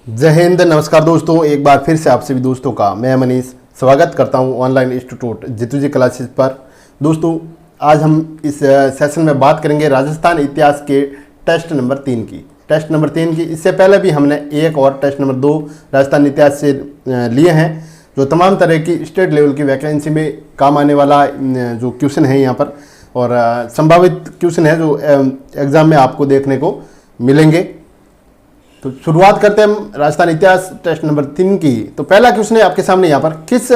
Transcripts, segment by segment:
जय हिंद। नमस्कार दोस्तों, एक बार फिर से आप सभी दोस्तों का मैं मनीष स्वागत करता हूं ऑनलाइन इंस्टीट्यूट जीतू जी क्लासेस पर। दोस्तों, आज हम इस सेशन में बात करेंगे राजस्थान इतिहास के टेस्ट नंबर 3 की। टेस्ट नंबर 3 की इससे पहले भी हमने एक और टेस्ट नंबर 2 राजस्थान इतिहास से लिए हैं, जो तमाम तरह की स्टेट लेवल की वैकेंसी में काम आने वाला जो क्वेश्चन है यहाँ पर, और संभावित क्वेश्चन है जो एग्ज़ाम में आपको देखने को मिलेंगे। तो शुरुआत करते हैं हम राजस्थान इतिहास टेस्ट नंबर 3 की। तो पहला क्वेश्चन है आपके सामने यहाँ पर, किस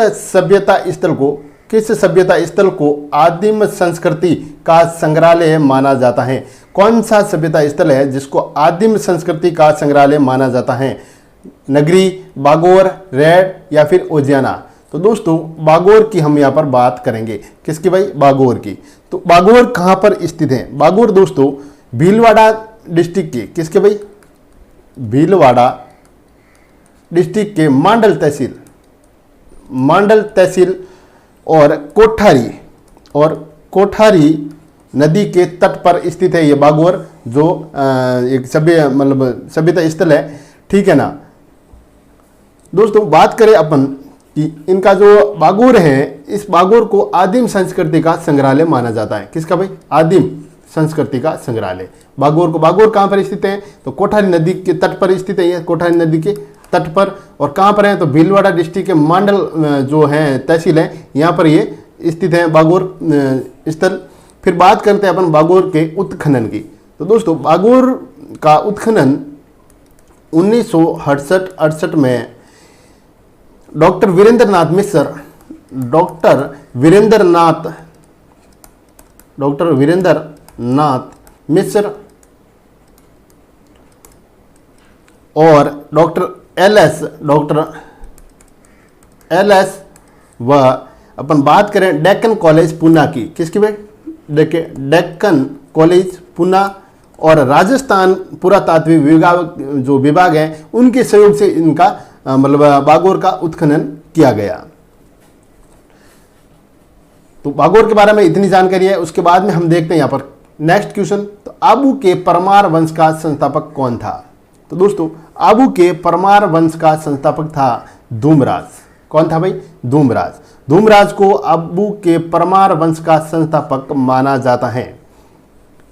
सभ्यता स्थल को आदिम संस्कृति का संग्रहालय माना जाता है? कौन सा सभ्यता स्थल है जिसको आदिम संस्कृति का संग्रहालय माना जाता है? नगरी, बागोर, रेड या फिर ओजियाना? तो दोस्तों, बागोर की हम यहाँ पर बात करेंगे। किसकी भाई? बागोर की। तो बागोर कहाँ पर स्थित है? बागोर दोस्तों भीलवाड़ा डिस्ट्रिक्ट की, किसके भाई? भीलवाड़ा डिस्ट्रिक्ट के मांडल तहसील और कोठारी नदी के तट पर स्थित है ये बागोर, जो एक सभ्यता स्थल है। ठीक है ना दोस्तों? बात करें अपन कि इनका जो बागोर है, इस बागोर को आदिम संस्कृति का संग्रहालय माना जाता है। किसका भाई? आदिम संस्कृति का संग्रहालय। बागोर कहाँ पर स्थित है? तो कोठारी नदी के तट पर स्थित है। ये कोठारी नदी के तट पर, और कहाँ पर है? तो भीलवाड़ा डिस्ट्रिक्ट के मांडल जो है तहसील है, यहाँ पर ये स्थित है बागोर स्थल। फिर बात करते हैं अपन बागोर के उत्खनन की। तो दोस्तों, बागोर का उत्खनन 1968 में डॉक्टर वीरेंद्रनाथ मिश्र और डॉक्टर एल एस व अपन बात करें डेक्कन कॉलेज पूना की। किसकी भाई? देखिए, डेक्कन कॉलेज पूना और राजस्थान पुरातात्विक विभाग है, उनके सहयोग से इनका बागोर का उत्खनन किया गया। तो बागोर के बारे में इतनी जानकारी है। उसके बाद में हम देखते हैं यहाँ पर नेक्स्ट क्वेश्चन। तो आबू के परमार वंश का संस्थापक कौन था? तो दोस्तों, आबू के परमार वंश का संस्थापक था धूमराज। कौन था भाई? धूमराज को आबू के परमार वंश का संस्थापक माना जाता है।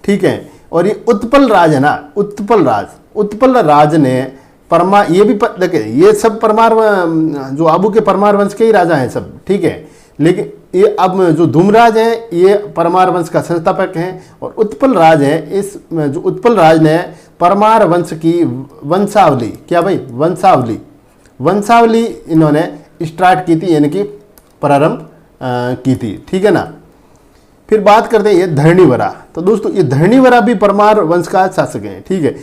ठीक है। और ये उत्पल राज है ना, उत्पल राज ने ये भी देखिए, ये सब परमार जो आबू के परमार वंश के ही राजा हैं सब। ठीक है। लेकिन ये अब जो धूमराज है ये परमार वंश का संस्थापक हैं, और उत्पल राज है, जो उत्पल राज ने परमार वंश की वंशावली, क्या भाई? वंशावली इन्होंने स्टार्ट की थी, यानी कि प्रारंभ की थी। ठीक है ना? फिर बात करते हैं ये धरणीवरा। तो दोस्तों, ये धरणीवरा भी परमार वंश का शासक है। ठीक है।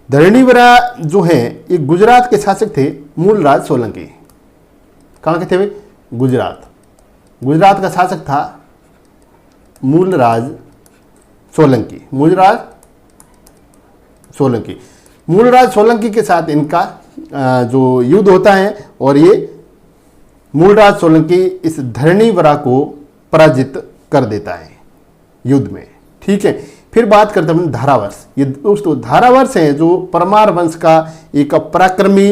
धरणीवरा जो है ये गुजरात के शासक थे मूलराज सोलंकी। कहाँ के थे भाई? गुजरात का शासक था मूलराज सोलंकी के साथ इनका जो युद्ध होता है, और ये मूलराज सोलंकी इस धरणीवरा को पराजित कर देता है युद्ध में। ठीक है। फिर बात करते हैं धारावर्ष। ये दोस्तों धारावर्ष है जो परमार वंश का एक पराक्रमी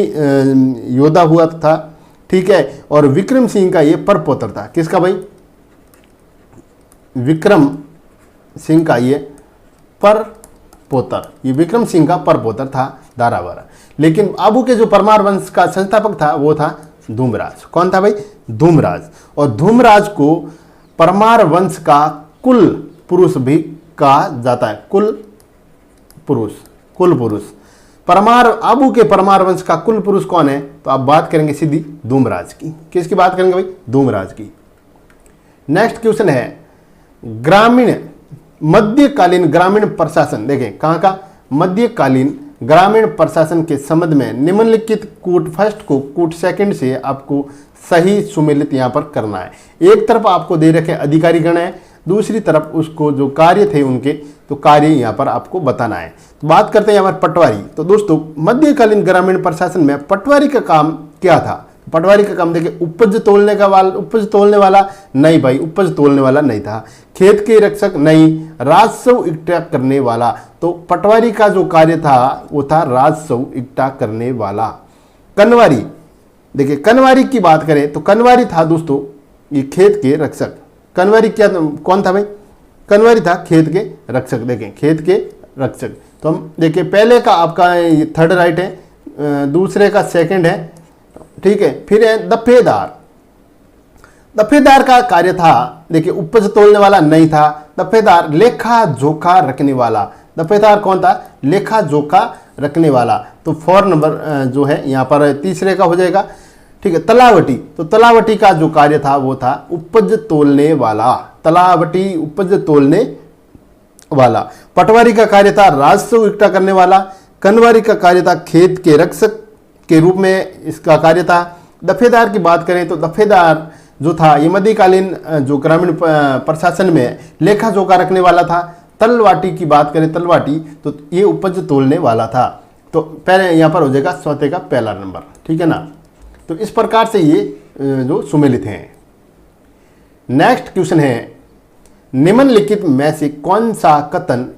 योद्धा हुआ था। ठीक है। और विक्रम सिंह का ये परपोतर था। किसका भाई? विक्रम सिंह का ये परपोतर, ये विक्रम सिंह का परपोतर था धारावर। लेकिन आबू के जो परमार वंश का संस्थापक था वो था धूमराज। कौन था भाई? धूमराज। और धूमराज को परमार वंश का कुल पुरुष भी कहा जाता है। कुल पुरुष। आबू के परमार वंश का कुल पुरुष कौन है? तो आप बात करेंगे सीधी धूमराज की। किसकी बात करेंगे भाई? धूमराज की। नेक्स्ट क्वेश्चन है मध्यकालीन ग्रामीण प्रशासन। देखें कहाँ का? मध्यकालीन ग्रामीण प्रशासन के संबंध में निम्नलिखित कूट फर्स्ट को कूट सेकंड से आपको सही सुमेलित यहाँ पर करना है। एक तरफ आपको दे रखे अधिकारी गण है, दूसरी तरफ उसको जो कार्य थे उनके, तो कार्य यहाँ पर आपको बताना है। तो बात करते हैं यहाँ पर पटवारी। तो दोस्तों, मध्यकालीन ग्रामीण प्रशासन में पटवारी का काम क्या था? पटवारी का काम देखिए, उपज तोलने वाला नहीं भाई, उपज तोलने वाला नहीं था। खेत के रक्षक नहीं, राजस्व इकट्ठा करने वाला। तो पटवारी का जो कार्य था वो था राजस्व इकट्ठा करने वाला। कनवारी, देखिए कनवारी की बात करें तो कनवारी था दोस्तों ये खेत के रक्षक। कनवारी क्या कौन था भाई? कनवारी था खेत के रक्षक। देखें खेत के रक्षक, तो हम देखिए पहले का आपका थर्ड राइट है, दूसरे का सेकंड है, ठीक है। फिर है दफेदार। दफेदार का कार्य था, देखिए उपज तोलने वाला नहीं था। दफेदार लेखा जोखा रखने वाला। दफेदार कौन था? लेखा जोखा रखने वाला। तो 4 नंबर जो है यहाँ पर तीसरे का हो जाएगा, ठीक है। तलावटी, तो तलावटी का जो कार्य था वो था उपज तोलने वाला। तलावटी उपज तोलने वाला। पटवारी का कार्य था राजस्व इकट्ठा करने वाला। कनवारी का कार्य था खेत के रक्षक के रूप में इसका कार्य था। दफेदार की बात करें तो दफेदार जो था ये मध्यकालीन जो ग्रामीण प्रशासन में लेखा जोखा रखने वाला था। तलवाटी की बात करें, तलवाटी, तो ये उपज तोलने वाला था। तो पहले यहाँ पर हो जाएगा चौथे का पहला नंबर, ठीक है ना। तो इस प्रकार से ये जो सुमेलित हैं। नेक्स्ट क्वेश्चन है, निम्नलिखित में से कौन सा कथन,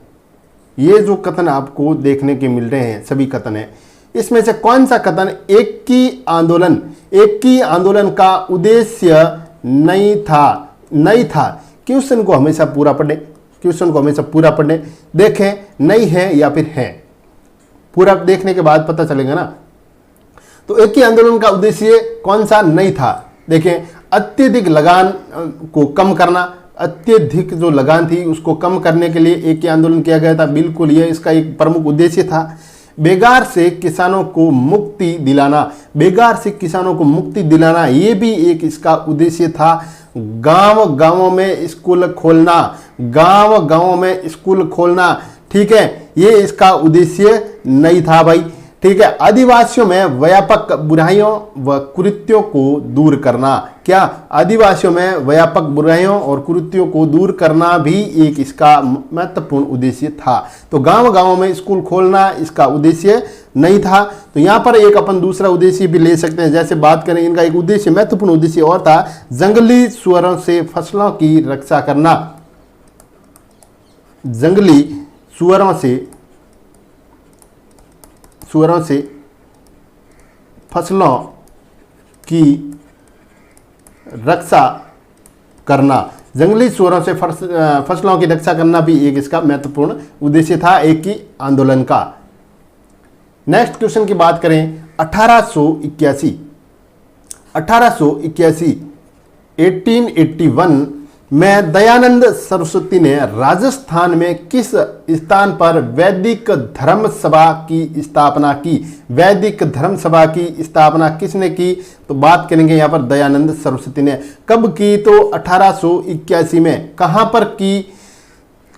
ये जो कथन आपको देखने के मिल रहे हैं सभी कथन है, इसमें से कौन सा कथन एक ही आंदोलन का उद्देश्य नहीं था। क्वेश्चन को हमेशा पूरा पढ़ें, क्वेश्चन को हमेशा पूरा पढ़ें। देखें नहीं है या फिर है, पूरा देखने के बाद पता चलेगा ना। तो एक ही आंदोलन का उद्देश्य कौन सा नहीं था? देखें अत्यधिक लगान को कम करना, अत्यधिक जो लगान थी उसको कम करने के लिए एक ही आंदोलन किया गया था, बिल्कुल ये इसका एक प्रमुख उद्देश्य था। बेगार से किसानों को मुक्ति दिलाना, बेगार से किसानों को मुक्ति दिलाना ये भी एक इसका उद्देश्य था। गांव गांवों में स्कूल खोलना, गांव गांवों में स्कूल खोलना, ठीक है, ये इसका उद्देश्य नहीं था भाई, ठीक है। आदिवासियों में व्यापक बुराइयों व कुरीतियों को दूर करना, क्या आदिवासियों में व्यापक बुराइयों और कुरीतियों को दूर करना भी एक इसका महत्वपूर्ण उद्देश्य था। तो गांव गांवों में स्कूल खोलना इसका उद्देश्य नहीं था। तो यहाँ पर एक अपन दूसरा उद्देश्य भी ले सकते हैं। जैसे बात करें इनका एक उद्देश्य, महत्वपूर्ण उद्देश्य और था जंगली सुअरों से फसलों की रक्षा करना। जंगली सुअरों से फसलों की रक्षा करना, जंगली सुअरों से फसलों की रक्षा करना भी एक इसका महत्वपूर्ण उद्देश्य था एक ही आंदोलन का। नेक्स्ट क्वेश्चन की बात करें 1881 में दयानंद सरस्वती ने राजस्थान में किस स्थान पर वैदिक धर्म सभा की स्थापना की? वैदिक धर्म सभा की स्थापना किसने की? तो बात करेंगे यहाँ पर दयानंद सरस्वती ने। कब की? तो 1881 में। कहाँ पर की?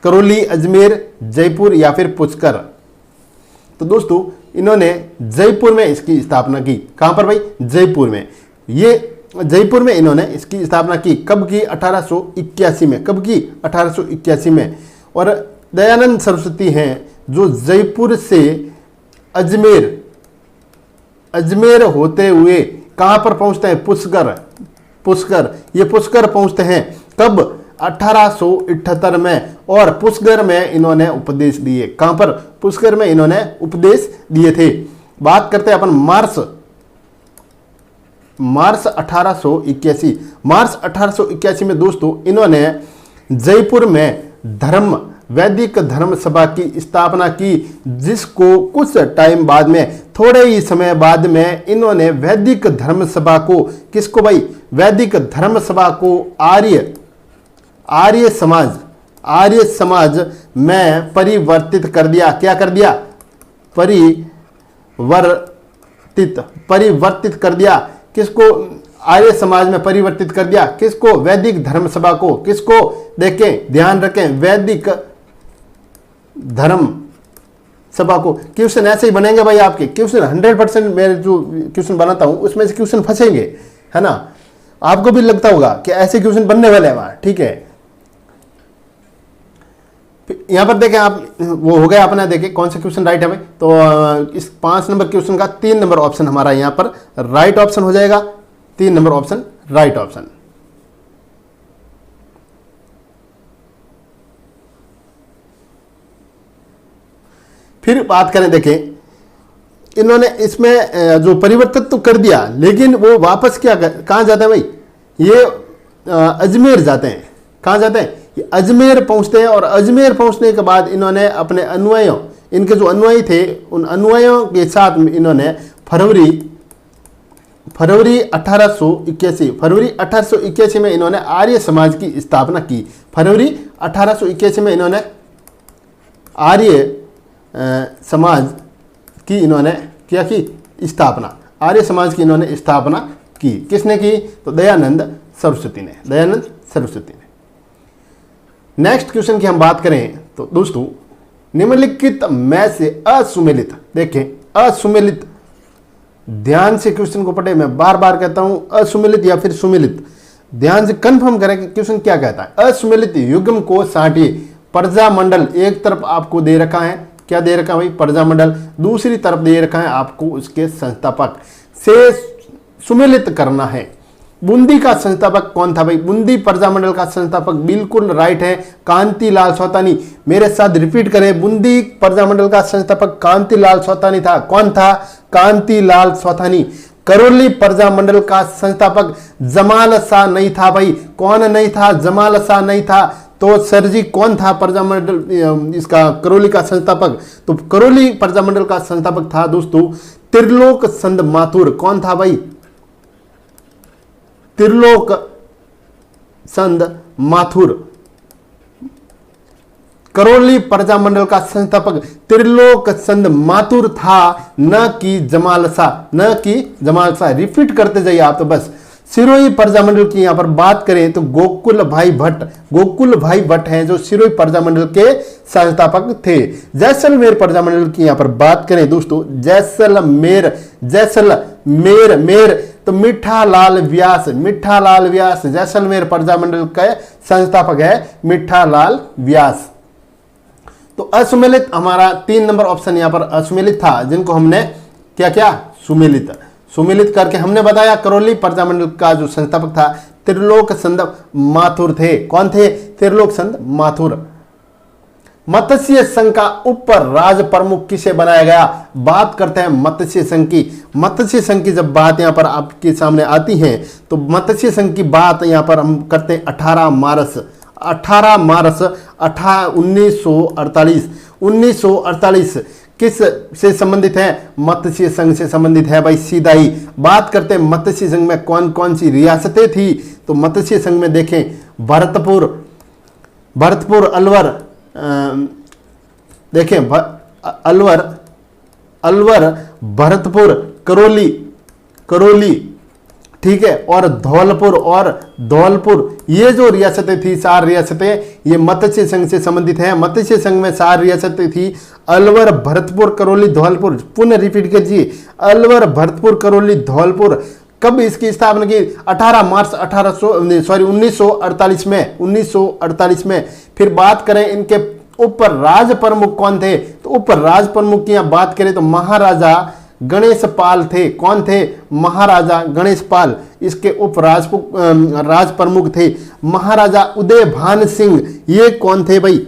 करौली, अजमेर, जयपुर या फिर पुष्कर? तो दोस्तों इन्होंने जयपुर में इसकी स्थापना की। कहाँ पर भाई? जयपुर में। ये जयपुर में इन्होंने इसकी स्थापना की। कब की? 1881 में। कब की? 1881 में। और दयानंद सरस्वती हैं जो जयपुर से अजमेर होते हुए कहाँ पर पहुंचते हैं? पुष्कर। ये पुष्कर पहुंचते हैं कब? 1878 में। और पुष्कर में इन्होंने उपदेश दिए। कहाँ पर? पुष्कर में इन्होंने उपदेश दिए थे। बात करते हैं अपन मार्च 1881। मार्च 1881 में दोस्तों इन्होंने जयपुर में वैदिक धर्म सभा की स्थापना की, जिसको कुछ टाइम बाद में, थोड़े ही समय बाद में इन्होंने वैदिक धर्म सभा को, किसको भाई? वैदिक धर्म सभा को आर्य समाज में परिवर्तित कर दिया। क्या कर दिया? परिवर्तित कर दिया। किसको? आर्य समाज में परिवर्तित कर दिया। किसको? वैदिक धर्म सभा को। किसको? देखें, ध्यान रखें, वैदिक धर्म सभा को। क्वेश्चन ऐसे ही बनेंगे भाई आपके। क्वेश्चन 100% मैं जो क्वेश्चन बनाता हूं उसमें से क्वेश्चन फंसेंगे, है ना। आपको भी लगता होगा कि ऐसे क्वेश्चन बनने वाले हैं वहां, ठीक है। यहां पर देखें आप, वो हो गया अपना, देखें कौन सा क्वेश्चन राइट है भाई। तो इस 5 नंबर क्वेश्चन का 3 नंबर ऑप्शन हमारा यहां पर राइट ऑप्शन हो जाएगा। 3 नंबर ऑप्शन राइट ऑप्शन। फिर बात करें, देखें इन्होंने इसमें जो परिवर्तन तो कर दिया, लेकिन वो वापस कहाँ जाते हैं भाई, ये अजमेर जाते हैं। कहाँ जाते हैं, ये अजमेर पहुंचते हैं। और अजमेर पहुंचने के बाद इन्होंने अपने अनुयायियों, इनके जो अनुयायी थे उन अनुयायियों के साथ इन्होंने फरवरी 1881 में इन्होंने आर्य समाज की स्थापना की। फरवरी 1881 में इन्होंने आर्य समाज की इन्होंने क्या की स्थापना, आर्य समाज की इन्होंने स्थापना की। किसने की, तो दयानंद सरस्वती ने, दयानंद सरस्वती ने। नेक्स्ट क्वेश्चन की हम बात करें तो दोस्तों, निम्नलिखित में से असुमेलित, देखें असुमेलित, ध्यान से क्वेश्चन को पढ़े, मैं बार बार कहता हूं असुमेलित या फिर सुमेलित, ध्यान से कंफर्म करें कि क्वेश्चन क्या कहता है। असुमेलित युग्म को साटिए। प्रजामंडल एक तरफ आपको दे रखा है, क्या दे रखा है भाई, प्रजामंडल, दूसरी तरफ दे रखा है आपको उसके संस्थापक से सुमेलित करना है। बूंदी का संस्थापक कौन था भाई, बूंदी प्रजामंडल का संस्थापक बिल्कुल राइट है, कांतिलाल सौतानी। मेरे साथ रिपीट करें, बूंदी प्रजामंडल का संस्थापक कांतिलाल सौतानी था। कौन था, कांतिलाल सौतानी। करौली प्रजामंडल का संस्थापक जमाल शाह नहीं था भाई, कौन नहीं था, जमाल शाह नहीं था। तो सर जी कौन था प्रजामंडल इसका करौली का संस्थापक, तो करौली प्रजामंडल का संस्थापक था दोस्तों त्रिलोक चंद माथुर। कौन था भाई, त्रिलोक चंद माथुर। करौली प्रजामंडल का संस्थापक त्रिलोक चंद माथुर था, न कि जमाल शाह, न कि जमाल शाह। रिपीट करते जाइए आप तो बस। सिरोही प्रजामंडल की यहां पर बात करें तो गोकुल भाई भट्ट, गोकुल भाई भट्ट हैं जो सिरोही प्रजामंडल के संस्थापक थे। जैसलमेर प्रजामंडल की यहां पर बात करें दोस्तों, जैसलमेर, जैसलमेर तो मिठालाल व्यास, मिठालाल व्यास जैसलमेर प्रजामंडल के संस्थापक है, मिठालाल व्यास। तो असुमेलित हमारा 3 नंबर ऑप्शन यहां पर असुमेलित था, जिनको हमने क्या क्या सुमेलित, सुमेलित करके हमने बताया करौली प्रजामंडल का जो संस्थापक था त्रिलोक चंद माथुर थे। कौन थे, त्रिलोक चंद माथुर। मत्स्य संघ का उप राज प्रमुख किसे बनाया गया, बात करते हैं मत्स्य संघ की। मत्स्य संघ की जब बात यहां पर आपके सामने आती है तो मत्स्य संघ की बात यहां पर हम करते हैं 18 मार्च 1948। 1948 किस से संबंधित है, मत्स्य संघ से संबंधित है भाई, सीधा ही। बात करते हैं मत्स्य संघ में कौन कौन सी रियासतें थी, तो मत्स्य संघ में देखें भरतपुर अलवर, देखें अलवर भरतपुर करौली, ठीक है, और धौलपुर, ये जो रियासतें थी 4 रियासतें, ये मत्स्य संघ से संबंधित हैं। मत्स्य संघ में 4 रियासतें थी, अलवर भरतपुर करौली धौलपुर। पुनः रिपीट कीजिए, अलवर भरतपुर करौली धौलपुर। कब इसकी स्थापना की, 18 मार्च 1948 में, 1948 में। फिर बात करें इनके उप राज प्रमुख कौन थे, तो उप राज प्रमुख की यहां बात करें तो महाराजा गणेश पाल थे। कौन थे, महाराजा गणेश पाल इसके उप राज प्रमुख थे। महाराजा उदय भान सिंह, ये कौन थे भाई,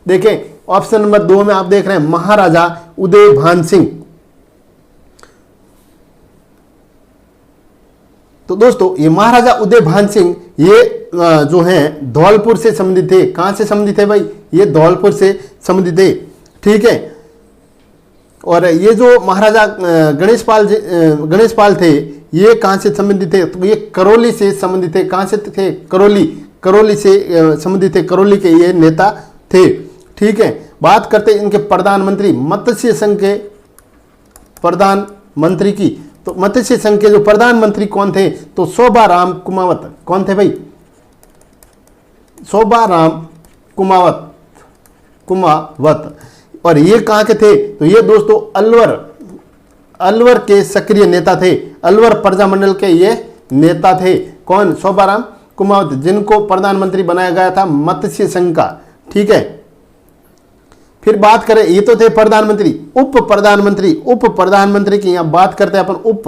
देखें ऑप्शन नंबर 2 में आप देख रहे हैं महाराजा उदय भान सिंह। तो दोस्तों ये महाराजा उदय भान सिंह ये जो हैं धौलपुर से संबंधित थे। कहां से संबंधित है भाई, ये धौलपुर से संबंधित थे, ठीक है। और ये जो महाराजा गणेश पाल थे, ये कहां से संबंधित थे, तो ये करौली से संबंधित थे। कहां से थे, करौली से संबंधित थे, करौली के ये नेता थे, ठीक है। बात करते हैं इनके प्रधानमंत्री, मत्स्य संघ के प्रधानमंत्री की, तो मत्स्य संघ के जो प्रधानमंत्री कौन थे, तो शोभाराम कुमावत। कौन थे भाई, शोभाराम कुमावत। और ये कहां के थे, तो ये दोस्तों अलवर के सक्रिय नेता थे, अलवर प्रजामंडल के ये नेता थे। कौन, शोभाराम कुमावत, जिनको प्रधानमंत्री बनाया गया था मत्स्य संघ का, ठीक है। फिर बात करें, ये तो थे प्रधानमंत्री। उप प्रधानमंत्री की यहां बात करते हैं अपन, उप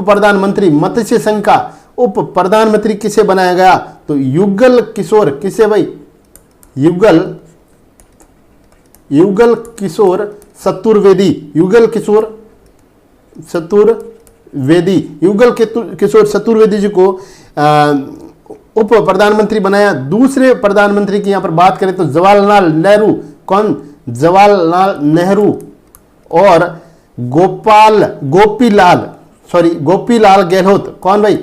प्रधानमंत्री मत्स्य संघ का उप प्रधानमंत्री किसे बनाया गया, तो युगल किशोर। किसे भाई, युगल किशोर चतुर्वेदी, युगल किशोर चतुर्वेदी, युगल किशोर चतुर्वेदी जी को उप प्रधानमंत्री बनाया। दूसरे प्रधानमंत्री की यहां पर बात करें तो जवाहरलाल नेहरू, कौन, जवाहरलाल नेहरू, और गोपीलाल गहलोत, कौन भाई,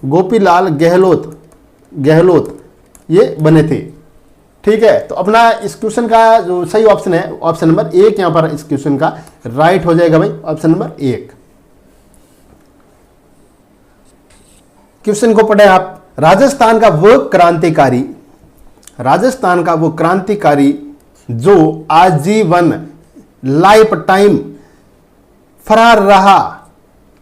गोपीलाल गहलोत ये बने थे। ठीक है, तो अपना इस क्वेश्चन का जो सही ऑप्शन है ऑप्शन नंबर 1 यहां पर इस क्वेश्चन का राइट हो जाएगा भाई, ऑप्शन नंबर 1। क्वेश्चन को पढ़े आप। राजस्थान का वो क्रांतिकारी जो आजीवन लाइफ टाइम फरार रहा,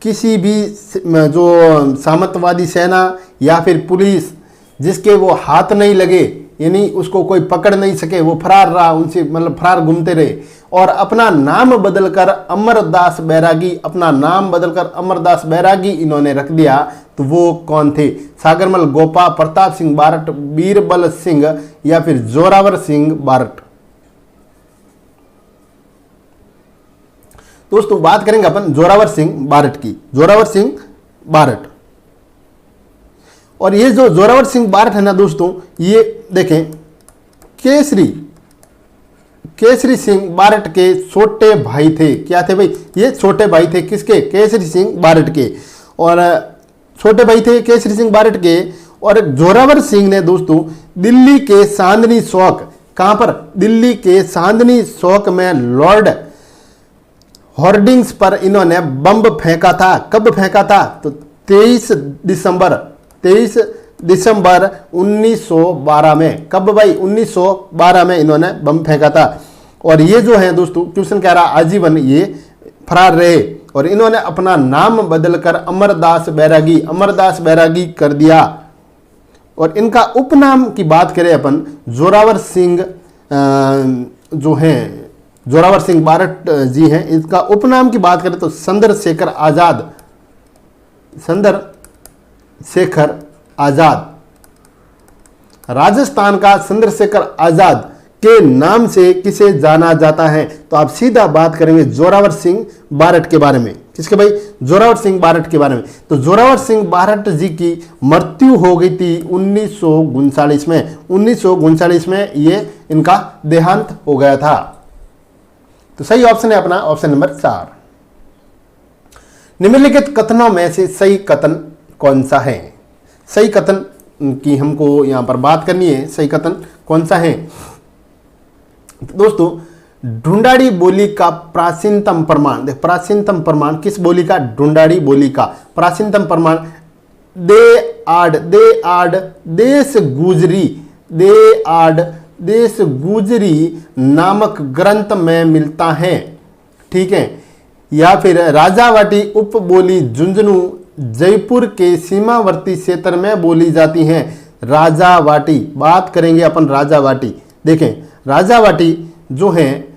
किसी भी जो सामंतवादी सेना या फिर पुलिस जिसके वो हाथ नहीं लगे, यानी उसको कोई पकड़ नहीं सके, वो फरार रहा, उनसे मतलब फरार घूमते रहे, और अपना नाम बदलकर अमरदास बैरागी इन्होंने रख दिया, तो वो कौन थे? सागरमल गोपा, प्रताप सिंह बारट, बीरबल सिंह या फिर जोरावर सिंह बारट। दोस्तों बात करेंगे अपन जोरावर सिंह बारट। और ये जो जोरावर सिंह बारट है ना दोस्तों, ये देखें केसरी सिंह बारट के छोटे भाई थे। क्या थे भाई? ये छोटे भाई थे किसके? केसरी सिंह बारट के। और छोटे भाई थे केसरी सिंह बारट के। और जोरावर सिंह ने दोस्तों दिल्ली के चांदनी चौक, कहां पर? दिल्ली के चांदनी चौक में लॉर्ड होर्डिंग्स पर इन्होंने बम फेंका था। कब फेंका था? तो 23 दिसंबर 1912 में। कब भाई? 1912 में इन्होंने बम फेंका था। और ये जो है दोस्तों क्वेश्चन कह रहा आजीवन ये फरार रहे, और इन्होंने अपना नाम बदलकर अमरदास बैरागी कर दिया। और इनका उपनाम की बात करें अपन, जोरावर सिंह बारट जी हैं। इसका उपनाम की बात करें तो चंद्रशेखर आजाद। राजस्थान का चंद्रशेखर आजाद के नाम से किसे जाना जाता है? तो आप सीधा बात करेंगे जोरावर सिंह बारट के बारे में। किसके भाई? जोरावर सिंह बारट के बारे में। तो जोरावर सिंह बारट जी की मृत्यु हो गई थी 1939 में। 1939 में ये इनका देहांत हो गया था। तो सही ऑप्शन है अपना ऑप्शन नंबर 4। निम्नलिखित कथनों में से सही कथन कौन सा है? सही कथन की हमको यहां पर बात करनी है। सही कथन कौन सा है? दोस्तों ढूंढाड़ी बोली का प्राचीनतम प्रमाण किस बोली का? ढूंढाड़ी बोली का प्राचीनतम प्रमाण दे आड़ देश गुजरी नामक ग्रंथ में मिलता है। ठीक है, या फिर राजावाटी उप बोली झुंझुनू जयपुर के सीमावर्ती क्षेत्र में बोली जाती है। राजावाटी बात करेंगे अपन। राजावाटी देखें, राजावाटी जो है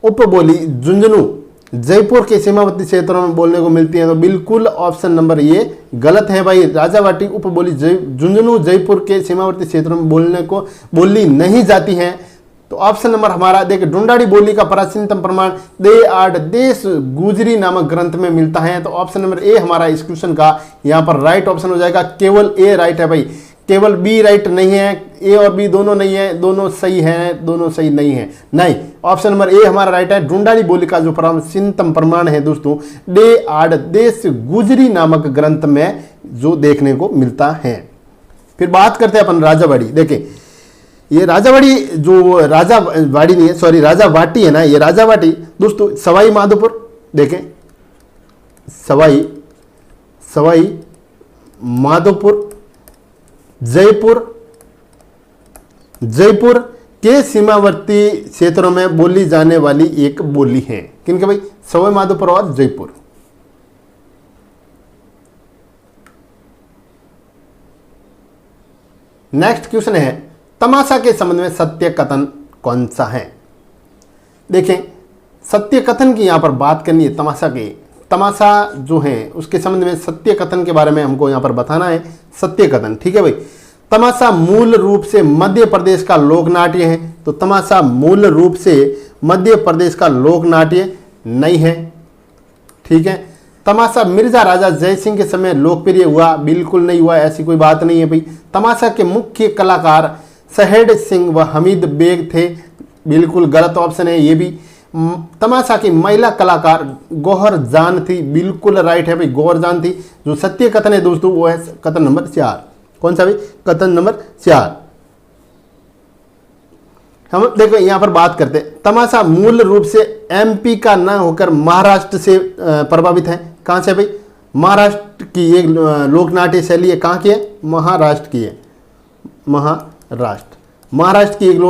उपबोली झुंझुनू जयपुर के सीमावर्ती क्षेत्रों में बोलने को मिलती है। तो बिल्कुल ऑप्शन नंबर ये गलत है भाई। राजावाटी उपबोली झुंझुनू जयपुर के सीमावर्ती क्षेत्रों में बोली नहीं जाती है। तो ऑप्शन नंबर हमारा देखिए, ढूंढाड़ी बोली का प्राचीनतम प्रमाण देश गुजरी नामक ग्रंथ में मिलता है। तो ऑप्शन नंबर ए हमारा इस क्वेश्चन का यहाँ पर राइट ऑप्शन हो जाएगा। केवल ए राइट है भाई, केवल बी राइट नहीं है। ए और बी दोनों नहीं है, दोनों सही हैं, दोनों सही नहीं है। नहीं, ऑप्शन नंबर ए हमारा राइट है। ढूंढाड़ी बोली का जो प्राचीनतम प्रमाण है दोस्तों, देश गुजरी नामक ग्रंथ में जो देखने को मिलता है। फिर बात करते हैं अपन राजावाड़ी। देखिए ये राजावाड़ी जो राजावाड़ी नहीं है, सॉरी राजावाटी है ना, ये राजावाटी दोस्तों सवाई माधोपुर, देखें सवाई माधोपुर जयपुर के सीमावर्ती क्षेत्रों में बोली जाने वाली एक बोली है। किनके भाई? सवाई माधोपुर और जयपुर। नेक्स्ट क्वेश्चन है, तमाशा के संबंध में सत्य कथन कौन सा है? देखें, सत्य कथन की यहां पर बात करनी है। तमाशा जो है उसके संबंध में सत्य कथन के बारे में हमको यहां पर बताना है। सत्य कथन, ठीक है भाई। तमाशा मूल रूप से मध्य प्रदेश का लोक नाट्य है। तो तमाशा मूल रूप से मध्य प्रदेश का लोक नाट्य नहीं है। ठीक है, तमाशा मिर्जा राजा जय सिंह के समय लोकप्रिय हुआ, बिल्कुल नहीं हुआ, ऐसी कोई बात नहीं है भाई। तमाशा के मुख्य कलाकार सहेड़ सिंह व हमीद बेग थे, बिल्कुल गलत ऑप्शन है ये भी। तमाशा की महिला कलाकार गौहर जान थी, बिल्कुल राइट है भाई, गौहर जान थी। जो सत्य कथन है दोस्तों वो है कथन नंबर 4। कौन सा भाई? कथन नंबर 4। हम देखो यहां पर बात करते हैं, तमाशा मूल रूप से एमपी का न होकर महाराष्ट्र से प्रभावित है। कहां से भाई? महाराष्ट्र की एक लोकनाट्य शैली है। कहां की है? महाराष्ट्र की है। महाराष्ट्र की एक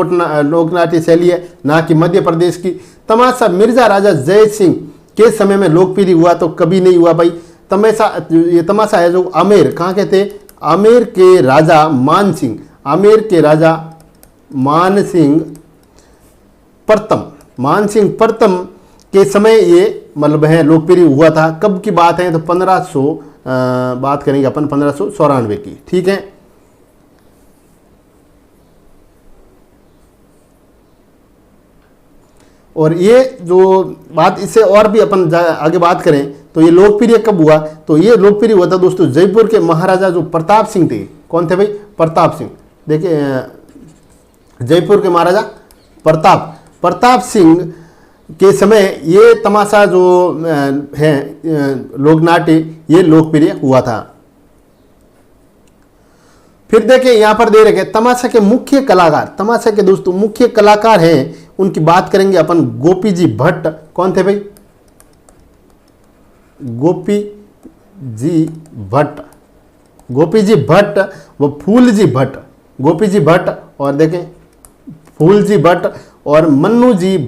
लोकनाट्य शैली है, ना कि मध्य प्रदेश की। तमाशा मिर्जा राजा जय सिंह के समय में लोकप्रिय हुआ तो कभी नहीं हुआ भाई। ये तमाशा है जो आमेर, कहाँ के थे? आमेर के राजा मान सिंह, आमेर के राजा मान सिंह प्रथम के समय ये मतलब है लोकप्रिय हुआ था। कब की बात है? तो 1500 बात करेंगे अपन 1594 की। ठीक है, और ये जो बात इससे और भी अपन आगे बात करें तो ये लोकप्रिय कब हुआ? तो ये लोकप्रिय हुआ था दोस्तों जयपुर के महाराजा जो प्रताप सिंह थे। कौन थे भाई? प्रताप सिंह। देखिए जयपुर के महाराजा प्रताप सिंह के समय ये तमाशा जो है लोकनाट्य ये लोकप्रिय हुआ था। फिर देखिए यहां पर दे रखे तमाशा के मुख्य कलाकार, तमाशा के दोस्तों मुख्य कलाकार हैं, उनकी बात करेंगे अपन। गोपी जी भट्ट। कौन थे भाई? गोपी जी भट्ट व फूल जी भट्ट। गोपी जी भट्ट और देखें फूल जी भट्ट और मन्नू जी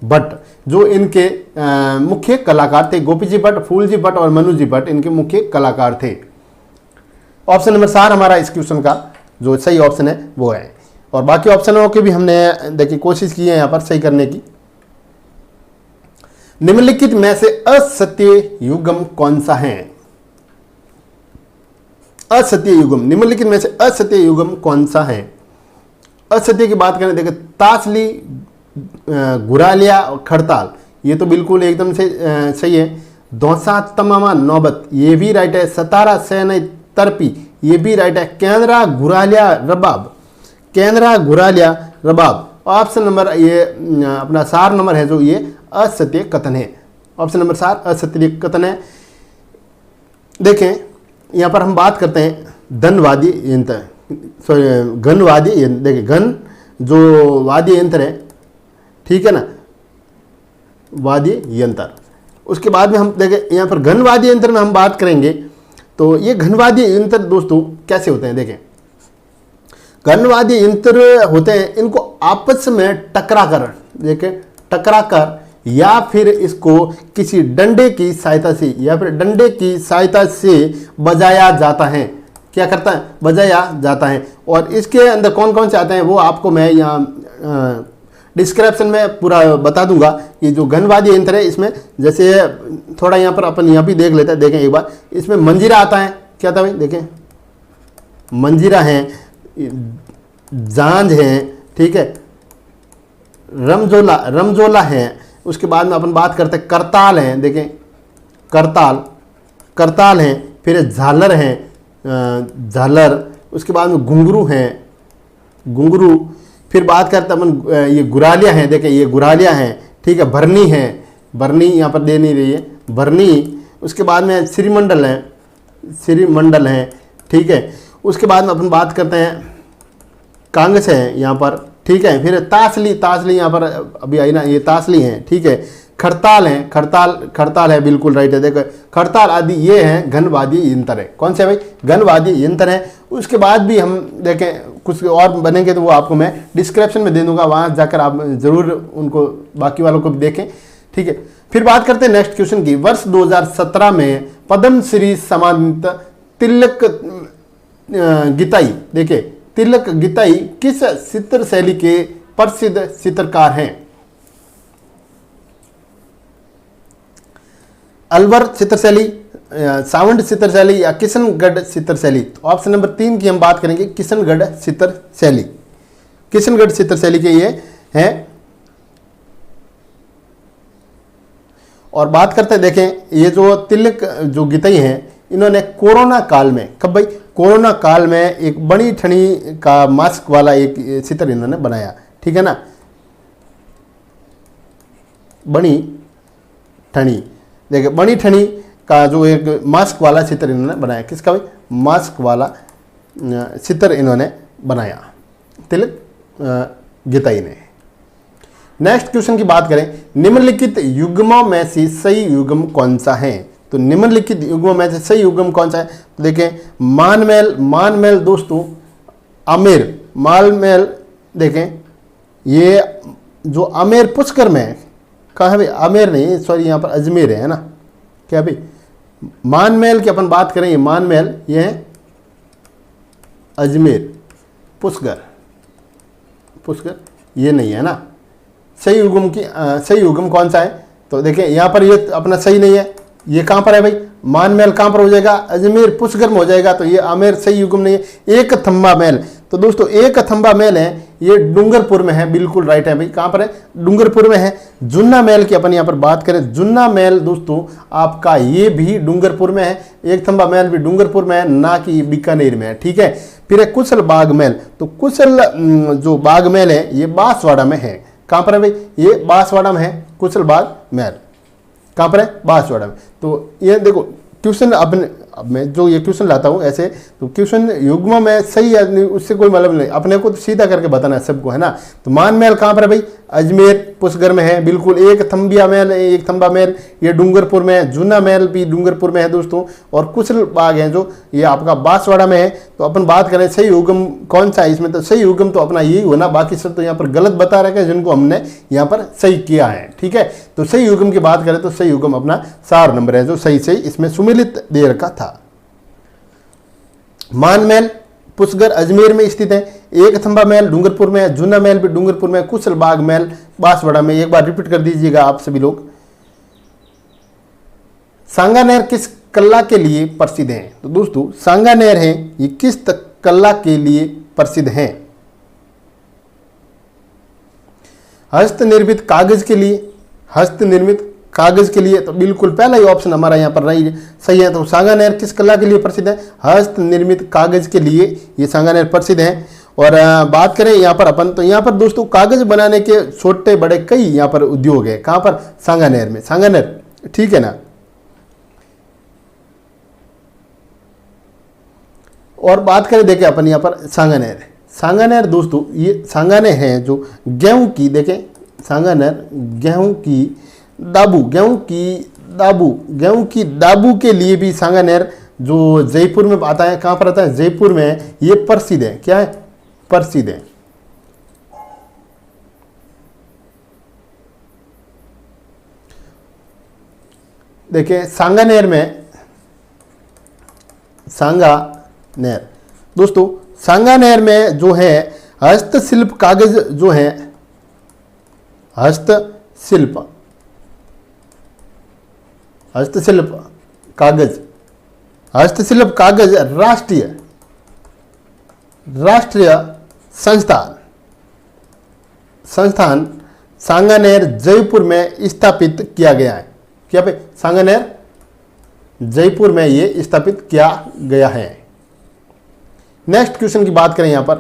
भट्ट जो इनके मुख्य कलाकार थे। गोपी जी भट्ट, फूल जी भट्ट और मन्नू जी भट्ट इनके मुख्य कलाकार थे। ऑप्शन नंबर 4 हमारा इस क्वेश्चन का जो सही ऑप्शन है वो है। और बाकी ऑप्शनों की भी हमने देखिए कोशिश की है यहाँ पर सही करने की। निम्नलिखित में से असत्य युग्म कौन सा है? असत्य युग्म, निम्नलिखित में से असत्य युग्म कौन सा है? असत्य की बात करें, देखिए तासली, गुरालिया और खड़ताल, ये तो बिल्कुल एकदम से सही है। दौसा तमामा नौबत, ये भी राइट है। सतारा सैन तरपी, ये भी राइट है। केंद्रा गुरालिया रबाब, ऑप्शन नंबर ये अपना 4 नंबर है जो ये असत्य कथन है। ऑप्शन नंबर 4 असत्य कथन है। देखें यहाँ पर हम बात करते हैं घनवाद्य यंत्र, घनवाद्य यंत्र। देखिए घन जो वाद्य यंत्र है, ठीक है ना, वाद्य यंत्र। उसके बाद में हम देखें यहाँ पर घनवाद्य यंत्र में हम बात करेंगे तो ये घनवाद्य यंत्र दोस्तों कैसे होते हैं? देखें घनवाद्य यंत्र होते हैं, इनको आपस में टकराकर या फिर इसको किसी डंडे की सहायता से बजाया जाता है। क्या करता है? बजाया जाता है। और इसके अंदर कौन कौन से आते हैं वो आपको मैं यहाँ डिस्क्रिप्शन में पूरा बता दूंगा। ये जो घनवाद्य यंत्र है इसमें जैसे थोड़ा यहाँ पर अपन यहाँ भी देख लेते हैं। देखें एक बार, इसमें मंजीरा आता है। क्या था भाई? देखें मंजीरा है, झांझ है, ठीक है, रमजोला है। उसके बाद में अपन बात करते हैं करताल है। देखें करताल है, फिर झालर है, झालर। उसके बाद में घुंघरू है, फिर बात करते हैं अपन ये गुरालिया है। देखें ये गुरालिया है, ठीक है। भरनी यहाँ पर दे नहीं रही है, भरनी। उसके बाद में श्रीमंडल है, ठीक है। उसके बाद में अपन बात करते हैं कांगस है यहाँ पर, ठीक है। फिर तासली यहाँ पर अभी आई ना, ये तासली है, ठीक है। खड़ताल है, बिल्कुल राइट है। देखो खड़ताल आदि ये है घनवाद्य यंत्र है। कौन से भाई? घनवाद्य यंत्र है। उसके बाद भी हम देखें कुछ और बनेंगे तो वो आपको मैं डिस्क्रिप्शन में दे दूंगा, वहाँ जाकर आप जरूर उनको बाकी वालों को भी देखें, ठीक है। फिर बात करते हैं नेक्स्ट क्वेश्चन की। वर्ष 2017 में पद्मश्री सम्मानित तिलक गीताई, देखिए तिलक गीताई किस चित्र शैली के प्रसिद्ध चित्रकार हैं? अलवर चित्रशैली, सावंड सितर शैली या किशनगढ़ सितर शैली? तो ऑप्शन नंबर 3 की हम बात करेंगे, किशनगढ़ सितर शैली। किशनगढ़ सितर शैली के ये हैं। और बात करते हैं, देखें ये जो तिलक जो गितई हैं, इन्होंने कोरोना काल में, कब भाई? कोरोना काल में एक बनी ठनी का मास्क वाला एक चित्र इन्होंने बनाया, ठीक है ना, बनी ठनी। देखिए बनी ठनी का जो एक मास्क वाला चित्र इन्होंने बनाया, किसका भाई? मास्क वाला चित्र इन्होंने बनाया तिलक गितई ने। नेक्स्ट क्वेश्चन की बात करें, निम्नलिखित युग्मों में से सही युग्म कौन सा है? तो निम्नलिखित युग्मों में से सही युग्म कौन सा है? तो देखें मानमेल, मानमेल दोस्तों आमेर, मालमेल, देखें ये जो आमेर पुष्कर में है, कहाँ है भाई? आमेर नहीं, सॉरी यहाँ पर अजमेर है ना, क्या भाई? मानमेल की अपन बात करें, ये मानमेल ये है अजमेर, पुष्कर, पुष्कर ये नहीं है ना। सही युग्म की सही युग्म कौन सा है? तो देखिए यहाँ पर ये अपना सही नहीं है, ये कहाँ पर है भाई? मानमेल कहाँ पर हो जाएगा? अजमेर पुष्कर में हो जाएगा, तो ये आमेर सही युग्म नहीं है। एक थंबा मेल, तो दोस्तों एक थंबा मेल है, ये डूंगरपुर में है, बिल्कुल राइट है भाई। कहाँ पर है? डूंगरपुर में है। जुन्ना मेल की अपन यहाँ पर बात करें, जुन्ना मेल दोस्तों आपका ये भी डूंगरपुर में है, एक थंबा मेल भी डूंगरपुर में है, ना कि बीकानेर में है, ठीक है। फिर है कुशल बाग मेल, तो कुशल जो बाग मेल है ये बांसवाड़ा में है। कहाँ पर है भाई? ये बांसवाड़ा में है कुशल बाग मेल, कहाँ पर है? बांसवाड़ा में। तो ये देखो क्वेश्चन अपने, अब मैं जो ये क्वेश्चन लाता हूँ ऐसे, तो क्वेश्चन युग्म में सही है नहीं उससे कोई मतलब नहीं, अपने को तो सीधा करके बताना है सबको, है ना। तो मानमेल कहाँ पर है भाई? अजमेर पुष्कर में है, बिल्कुल। एक थंबिया मेल, एक थंबा मेल ये डूंगरपुर में है, जूना मेल भी डूंगरपुर में है दोस्तों, और कुशल बाग है जो ये आपका बांसवाड़ा में है। तो अपन बात करें सही युग्म कौन सा है इसमें, तो सही युग्म तो अपना यही होना, बाकी सब तो यहाँ पर गलत बता रखे हैं जिनको हमने यहाँ पर सही किया है, ठीक है। तो सही युग्म की बात करें तो सही युग्म अपना 4 नंबर है जो सही सही इसमें सुमिलित दे रखा था। मानमेल पुष्कर अजमेर में स्थित है, एक थंबा मेल डूंगरपुर में है, जूना मेल भी डूंगरपुर में, कुशल बाग मेल बांसवाड़ा में। एक बार रिपीट कर दीजिएगा आप सभी लोग। सांगानेर किस कला के लिए प्रसिद्ध है? तो दोस्तों सांगानेर है ये किस कला के लिए प्रसिद्ध है? हस्तनिर्मित कागज के लिए, हस्तनिर्मित कागज के लिए, तो बिल्कुल पहला ही ऑप्शन हमारा यहाँ पर नहीं सही है। तो सांगानेर किस कला के लिए प्रसिद्ध है? हस्तनिर्मित कागज के लिए ये सांगानेर प्रसिद्ध है। और बात करें यहाँ पर अपन, तो यहाँ पर दोस्तों कागज बनाने के छोटे बड़े कई यहाँ पर उद्योग है। कहाँ पर? सांगानेर में, सांगानेर, ठीक है ना। और बात करें देखिए अपन यहाँ पर सांगानेर, सांगानेर दोस्तों ये सांगानेर है जो गेहूं की, देखें सांगानेर गेहूं की दाबू, गेहूं की दाबू, गेहूं की दाबू के लिए भी सांगानेर जो जयपुर में आता है, कहाँ पर आता है? जयपुर में ये प्रसिद्ध है। क्या है? प्रसिद्ध है। देखिए सांगानेर में, सांगानेर दोस्तों सांगानेर में जो है हस्तशिल्प कागज जो है, हस्तशिल्प, हस्तशिल्प कागज, हस्तशिल्प कागज राष्ट्रीय संस्थान सांगानेर जयपुर में स्थापित किया गया है। क्या भाई? सांगानेर जयपुर में ये स्थापित किया गया है। नेक्स्ट क्वेश्चन की बात करें यहाँ पर,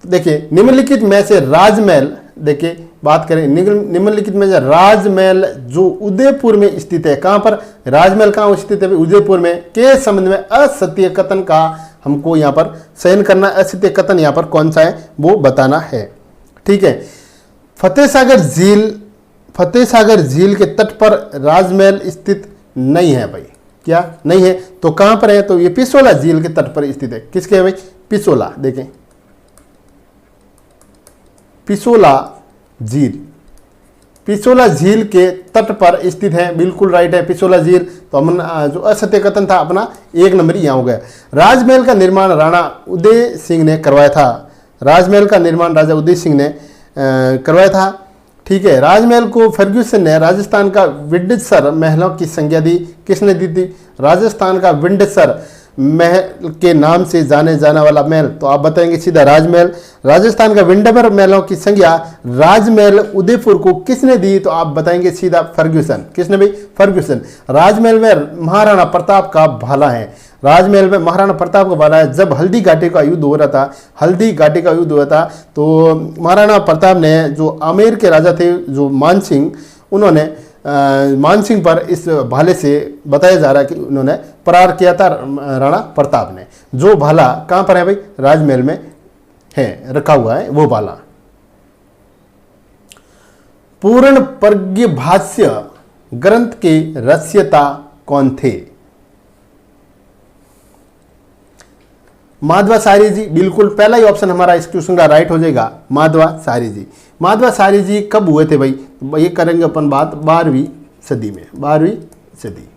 तो देखिए निम्नलिखित में से राजमहल, देखिए बात करें निम्नलिखित में से राजमहल जो उदयपुर में स्थित है, कहाँ पर? राजमहल कहाँ स्थित है? उदयपुर में। के संबंध में असत्य कथन का हमको यहाँ पर चयन करना, असत्य कथन यहाँ पर कौन सा है वो बताना है, ठीक है। फतेहसागर झील के तट पर राजमहल स्थित नहीं है भाई। क्या नहीं है? तो कहाँ पर है? तो ये पिसोला झील के तट पर स्थित है। किसके है भाई? पिसोला, देखें पिसोला झील, पिसोला झील के तट पर स्थित है, बिल्कुल राइट है पिसोला झील। तो हम जो असत्य कथन था अपना 1 नंबर यहाँ हो गया। राजमहल का निर्माण राणा उदय सिंह ने करवाया था, राजमहल का निर्माण राजा उदय सिंह ने करवाया था, ठीक है। राजमहल को फर्ग्यूसन ने राजस्थान का विंडसर महलों की संज्ञा दी। किसने दी थी? राजस्थान का विंडसर महल के नाम से जाने जाने वाला महल, तो आप बताएंगे सीधा राजमहल। राजस्थान का विंडसर महलों की संज्ञा राजमहल उदयपुर को किसने दी? तो आप बताएंगे सीधा फर्ग्यूसन। किसने भाई? फर्ग्यूसन। राजमहल में महाराणा प्रताप का भाला है। राजमहल में महाराणा प्रताप का भाला है। जब हल्दी घाटी का युद्ध हो रहा था, हल्दी घाटी का युद्ध हुआ था, तो महाराणा प्रताप ने, जो आमेर के राजा थे जो मानसिंह, उन्होंने मानसिंह पर इस भाले से बताया जा रहा है कि उन्होंने प्रहार किया था राणा प्रताप ने। जो भाला कहां पर है भाई? राजमहल में है, रखा हुआ है वो भाला। पूर्ण प्रज्ञ भाष्य ग्रंथ के रचयिता कौन थे? माधवाचार्य जी। बिल्कुल पहला ही ऑप्शन हमारा इस क्वेश्चन का राइट हो जाएगा, माधवाचार्य जी। माधवाचार्य जी कब हुए थे भाई? ये करेंगे अपन बात 12वीं सदी में, 12वीं सदी।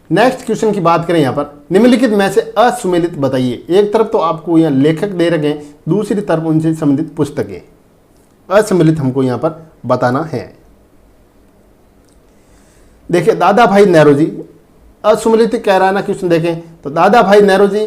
नेक्स्ट क्वेश्चन की बात करें, यहां पर निम्नलिखित में से असुमेलित बताइए। एक तरफ तो आपको यहां लेखक दे रखे हैं, दूसरी तरफ उनसे संबंधित पुस्तकें। असुमेलित हमको यहां पर बताना है। देखिए दादा भाई नेहरू जी, असुमेलित कह रहा है ना क्वेश्चन, देखें तो Dadabhai Nehru ji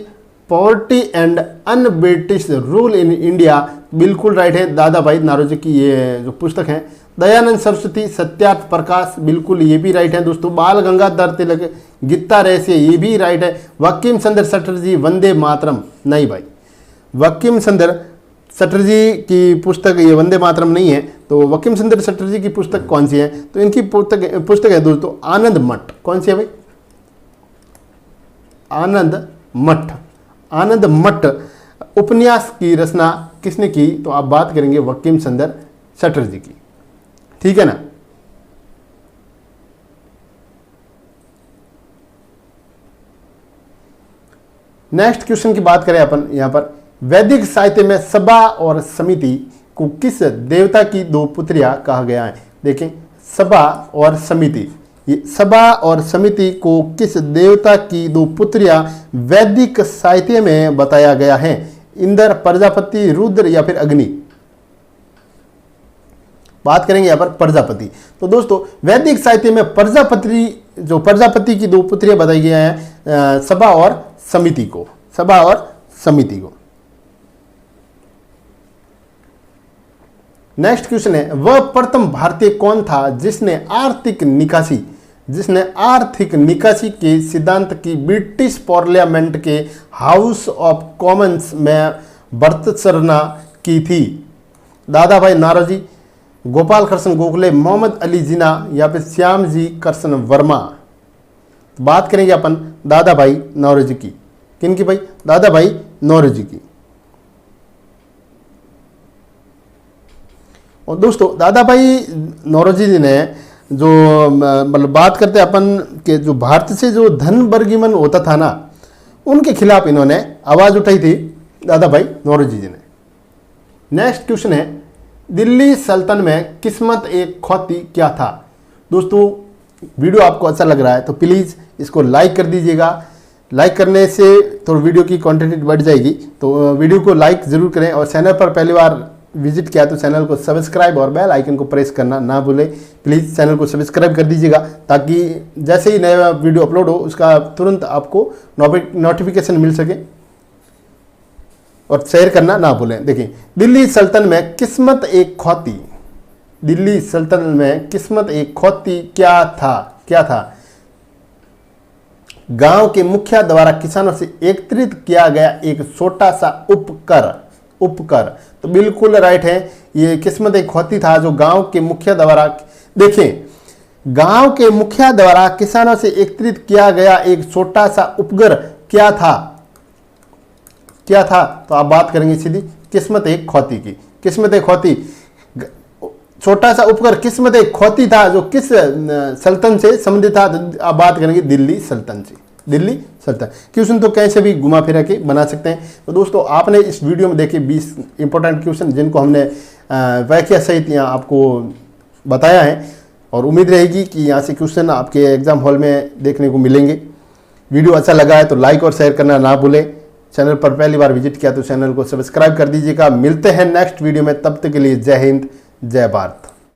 poverty and un British rule in India, बिल्कुल राइट है। दादा भाई नेहरू जी की ये जो पुस्तक है। दयानंद सरस्वती सत्यार्थ प्रकाश, बिल्कुल ये भी राइट है दोस्तों। बाल गंगाधर तिलक गीता रहस्य, ये भी राइट है। बंकिम चंद्र चटर्जी वंदे मातरम, नहीं भाई, बंकिम चंद्र चटर्जी की पुस्तक ये वंदे मातरम नहीं है। तो बंकिम चंद्र चटर्जी की पुस्तक कौन सी है? तो इनकी पुस्तक है दोस्तों आनंद मठ। कौन सी है भाई? आनंद मठ। आनंद मठ उपन्यास की रचना किसने की? तो आप बात करेंगे बंकिम चंद्र चटर्जी की, ठीक है ना। नेक्स्ट क्वेश्चन की बात करें अपन, यहां पर वैदिक साहित्य में सभा और समिति को किस देवता की दो पुत्रियां कहा गया है? देखें सभा और समिति, ये सभा और समिति को किस देवता की दो पुत्रियां वैदिक साहित्य में बताया गया है? इंद्र, प्रजापति, रुद्र या फिर अग्नि? बात करेंगे यहां पर प्रजापति। तो दोस्तों वैदिक साहित्य में प्रजापति की दो पुत्रियां बताई गई हैं, सभा और समिति को, सभा और समिति को। नेक्स्ट क्वेश्चन है, वह प्रथम भारतीय कौन था जिसने आर्थिक निकासी के सिद्धांत की ब्रिटिश पार्लियामेंट के हाउस ऑफ कॉमन्स में वर्तचर्चा की थी? दादा भाई नौरोजी, गोपाल कृष्ण गोखले, मोहम्मद अली जिन्ना या फिर श्याम जी कृष्ण वर्मा? तो बात करेंगे अपन दादा भाई नौरोजी की। किनकी भाई? दादा भाई नौरोजी की। और दोस्तों दादा भाई नौरोजी जी ने जो मतलब बात करते हैं अपन के, जो भारत से जो धन बर्गिमन होता था ना, उनके खिलाफ इन्होंने आवाज उठाई थी दादा भाई नौरोजी जी ने। नेक्स्ट क्वेश्चन है, दिल्ली सल्तनत में किस्मत एक खौती क्या था? दोस्तों वीडियो आपको अच्छा लग रहा है तो प्लीज़ इसको लाइक कर दीजिएगा। लाइक करने से तो वीडियो की क्वांटिटी बढ़ जाएगी, तो वीडियो को लाइक ज़रूर करें। और चैनल पर पहली बार विजिट किया तो चैनल को सब्सक्राइब और बेल आइकन को प्रेस करना ना भूलें। प्लीज़ चैनल को सब्सक्राइब कर दीजिएगा ताकि जैसे ही नया वीडियो अपलोड हो उसका तुरंत आपको नोटिफिकेशन मिल सके। और शेयर करना ना भूलें। देखिए दिल्ली सल्तनत में किस्मत एक खौती, दिल्ली सल्तनत में किस्मत एक खौती क्या था? गांव के मुखिया द्वारा किसानों से एकत्रित किया गया एक छोटा सा उपकर। तो बिल्कुल राइट है, ये किस्मत एक खौती था जो गांव के मुखिया द्वारा, देखें गांव के मुखिया द्वारा किसानों से एकत्रित किया गया एक छोटा सा उपकर क्या था? तो आप बात करेंगे सीधी किस्मत एक खौती की। किस्मत एक खौती, छोटा सा उपकर किस्मत एक खौती था जो किस सल्तनत से संबंधित था? तो आप बात करेंगे दिल्ली सल्तनत से, दिल्ली सल्तनत। क्वेश्चन तो कैसे भी घुमा फिरा के बना सकते हैं। तो दोस्तों आपने इस वीडियो में देखे 20 इंपॉर्टेंट क्वेश्चन जिनको हमने व्याख्या सहित यहाँ आपको बताया है, और उम्मीद रहेगी कि यहाँ से क्वेश्चन आपके एग्जाम हॉल में देखने को मिलेंगे। वीडियो अच्छा लगा है तो लाइक और शेयर करना ना भूलें। चैनल पर पहली बार विजिट किया तो चैनल को सब्सक्राइब कर दीजिएगा। मिलते हैं नेक्स्ट वीडियो में, तब तक के लिए जय हिंद जय भारत।